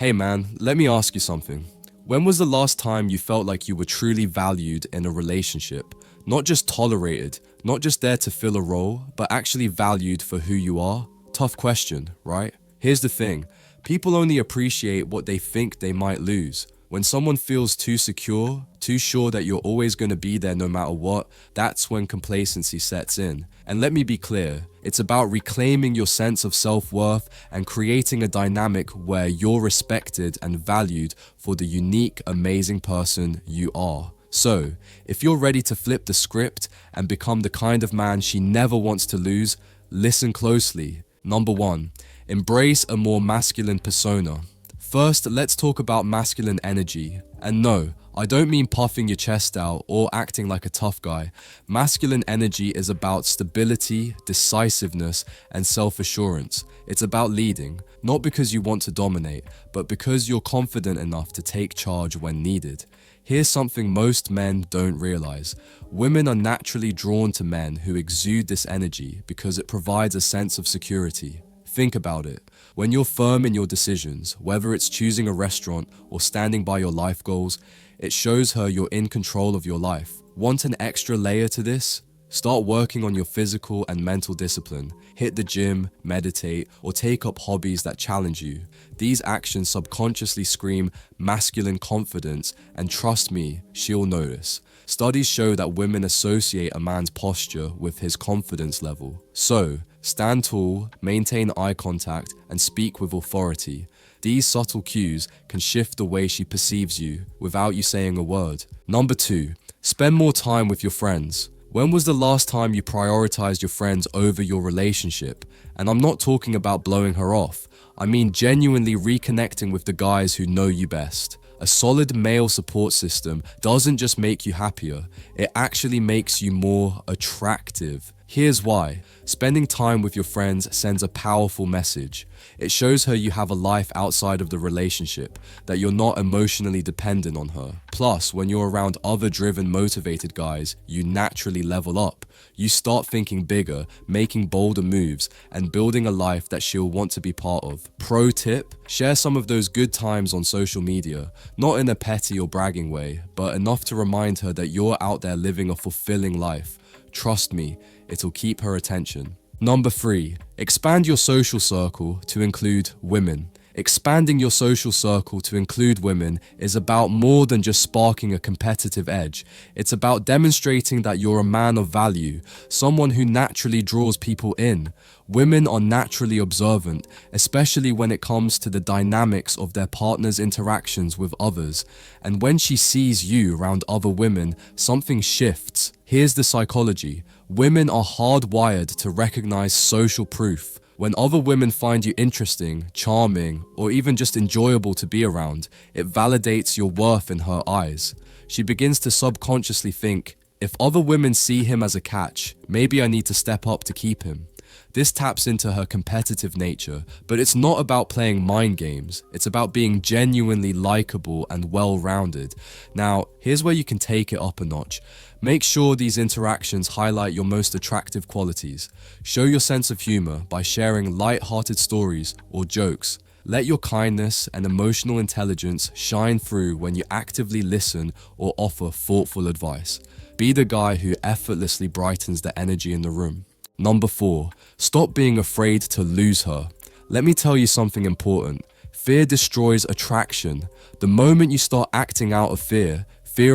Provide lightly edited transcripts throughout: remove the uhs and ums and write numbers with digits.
Hey man, let me ask you something. When was the last time you felt like you were truly valued in a relationship? Not just tolerated, not just there to fill a role, but actually valued for who you are? Tough question, right? Here's the thing. People only appreciate what they think they might lose. When someone feels too secure, too sure that you're always going to be there no matter what, that's when complacency sets in. And let me be clear, it's about reclaiming your sense of self-worth and creating a dynamic where you're respected and valued for the unique, amazing person you are. So, if you're ready to flip the script and become the kind of man she never wants to lose, listen closely. Number 1, embrace a more masculine persona. First, let's talk about masculine energy. And no, I don't mean puffing your chest out or acting like a tough guy. Masculine energy is about stability, decisiveness, and self-assurance. It's about leading, not because you want to dominate, but because you're confident enough to take charge when needed. Here's something most men don't realize. Women are naturally drawn to men who exude this energy because it provides a sense of security. Think about it. When you're firm in your decisions, whether it's choosing a restaurant or standing by your life goals, it shows her you're in control of your life. Want an extra layer to this? Start working on your physical and mental discipline. Hit the gym, meditate, or take up hobbies that challenge you. These actions subconsciously scream masculine confidence, and trust me, she'll notice. Studies show that women associate a man's posture with his confidence level. So, stand tall, maintain eye contact, and speak with authority. These subtle cues can shift the way she perceives you without you saying a word. Number 2, spend more time with your friends. When was the last time you prioritized your friends over your relationship? And I'm not talking about blowing her off. I mean genuinely reconnecting with the guys who know you best. A solid male support system doesn't just make you happier, it actually makes you more attractive. Here's why. Spending time with your friends sends a powerful message. It shows her you have a life outside of the relationship, that you're not emotionally dependent on her. Plus, when you're around other driven, motivated guys, you naturally level up. You start thinking bigger, making bolder moves, and building a life that she'll want to be part of. Pro tip, share some of those good times on social media, not in a petty or bragging way, but enough to remind her that you're out there living a fulfilling life. Trust me, it'll keep her attention. Number 3, expand your social circle to include women. Expanding your social circle to include women is about more than just sparking a competitive edge. It's about demonstrating that you're a man of value, someone who naturally draws people in. Women are naturally observant, especially when it comes to the dynamics of their partner's interactions with others. And when she sees you around other women, something shifts. Here's the psychology. Women are hardwired to recognize social proof. When other women find you interesting, charming, or even just enjoyable to be around, it validates your worth in her eyes. She begins to subconsciously think, if other women see him as a catch, maybe I need to step up to keep him. This taps into her competitive nature, but it's not about playing mind games. It's about being genuinely likable and well-rounded. Now, here's where you can take it up a notch. Make sure these interactions highlight your most attractive qualities. Show your sense of humor by sharing light-hearted stories or jokes. Let your kindness and emotional intelligence shine through when you actively listen or offer thoughtful advice. Be the guy who effortlessly brightens the energy in the room. Number 4, stop being afraid to lose her. Let me tell you something important. Fear destroys attraction. The moment you start acting out of fear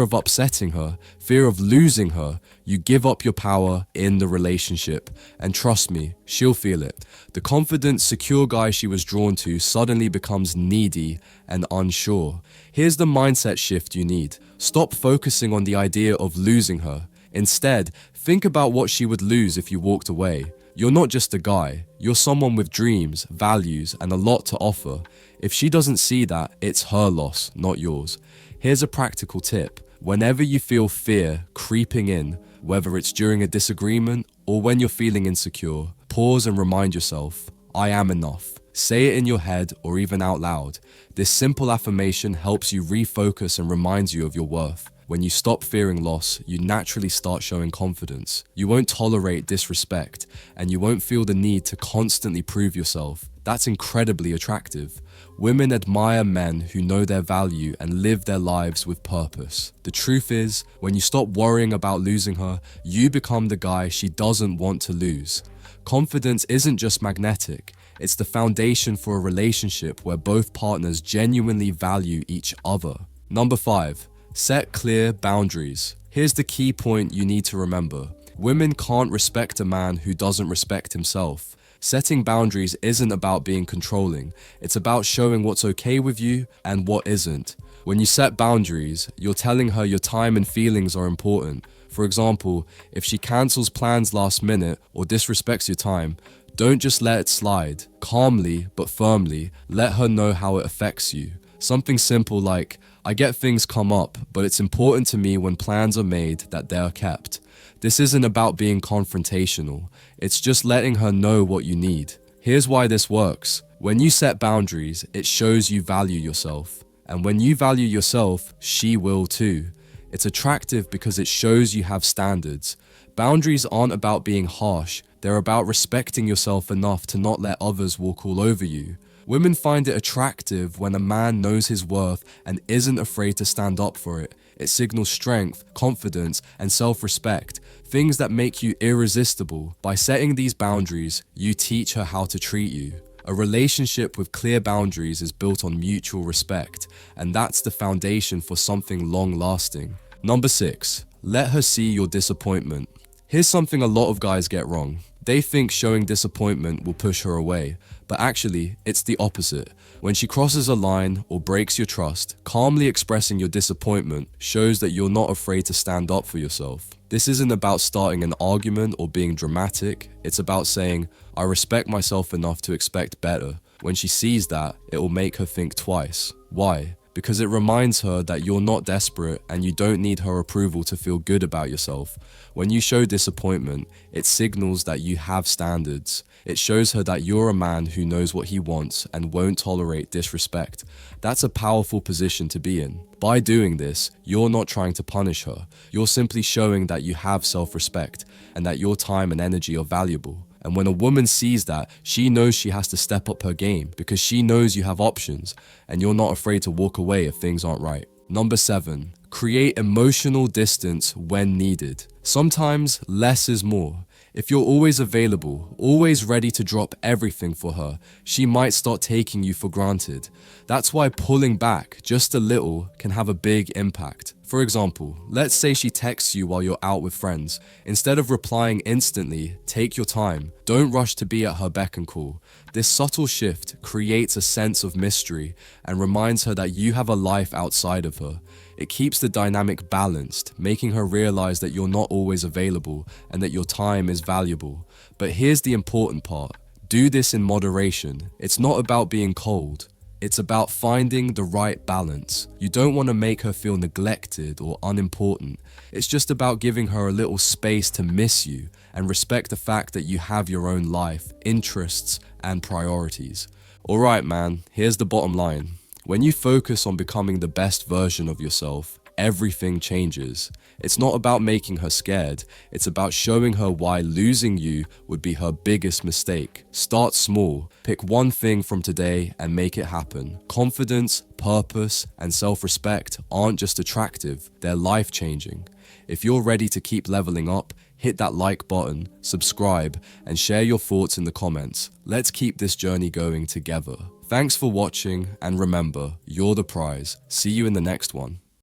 of upsetting her, fear of losing her, you give up your power in the relationship. And trust me, she'll feel it. The confident, secure guy she was drawn to suddenly becomes needy and unsure. Here's the mindset shift you need. Stop focusing on the idea of losing her. Instead, think about what she would lose if you walked away. You're not just a guy, you're someone with dreams, values, and a lot to offer. If she doesn't see that, it's her loss, not yours. Here's a practical tip. Whenever you feel fear creeping in, whether it's during a disagreement or when you're feeling insecure, pause and remind yourself, I am enough. Say it in your head or even out loud. This simple affirmation helps you refocus and reminds you of your worth. When you stop fearing loss, you naturally start showing confidence. You won't tolerate disrespect, and you won't feel the need to constantly prove yourself. That's incredibly attractive. Women admire men who know their value and live their lives with purpose. The truth is, when you stop worrying about losing her, you become the guy she doesn't want to lose. Confidence isn't just magnetic, it's the foundation for a relationship where both partners genuinely value each other. Number 5. Set clear boundaries. Here's the key point you need to remember. Women can't respect a man who doesn't respect himself. Setting boundaries isn't about being controlling, it's about showing what's okay with you and what isn't. When you set boundaries, you're telling her your time and feelings are important. For example, if she cancels plans last minute or disrespects your time, don't just let it slide. Calmly but firmly, let her know how it affects you. Something simple like, I get things come up, but it's important to me when plans are made that they are kept. This isn't about being confrontational, it's just letting her know what you need. Here's why this works. When you set boundaries, it shows you value yourself. And when you value yourself, she will too. It's attractive because it shows you have standards. Boundaries aren't about being harsh, they're about respecting yourself enough to not let others walk all over you. Women find it attractive when a man knows his worth and isn't afraid to stand up for it. It signals strength, confidence, and self-respect, things that make you irresistible. By setting these boundaries, you teach her how to treat you. A relationship with clear boundaries is built on mutual respect, and that's the foundation for something long-lasting. Number 6. Let her see your disappointment. Here's something a lot of guys get wrong. They think showing disappointment will push her away, but actually, it's the opposite. When she crosses a line or breaks your trust, calmly expressing your disappointment shows that you're not afraid to stand up for yourself. This isn't about starting an argument or being dramatic, it's about saying, I respect myself enough to expect better. When she sees that, it will make her think twice. Why? Because it reminds her that you're not desperate and you don't need her approval to feel good about yourself. When you show disappointment, it signals that you have standards. It shows her that you're a man who knows what he wants and won't tolerate disrespect. That's a powerful position to be in. By doing this, you're not trying to punish her. You're simply showing that you have self-respect and that your time and energy are valuable. And when a woman sees that, she knows she has to step up her game because she knows you have options and you're not afraid to walk away if things aren't right. Number 7. Create emotional distance when needed. Sometimes less is more. If you're always available, always ready to drop everything for her, she might start taking you for granted. That's why pulling back just a little can have a big impact. For example, let's say she texts you while you're out with friends. Instead of replying instantly, take your time. Don't rush to be at her beck and call. This subtle shift creates a sense of mystery and reminds her that you have a life outside of her. It keeps the dynamic balanced, making her realize that you're not always available and that your time is valuable. But here's the important part. Do this in moderation. It's not about being cold. It's about finding the right balance. You don't want to make her feel neglected or unimportant. It's just about giving her a little space to miss you and respect the fact that you have your own life, interests, and priorities. Alright man, here's the bottom line. When you focus on becoming the best version of yourself, everything changes. It's not about making her scared, it's about showing her why losing you would be her biggest mistake. Start small, pick one thing from today and make it happen. Confidence, purpose, and self-respect aren't just attractive, they're life-changing. If you're ready to keep leveling up, hit that like button, subscribe, and share your thoughts in the comments. Let's keep this journey going together. Thanks for watching, and remember, you're the prize. See you in the next one.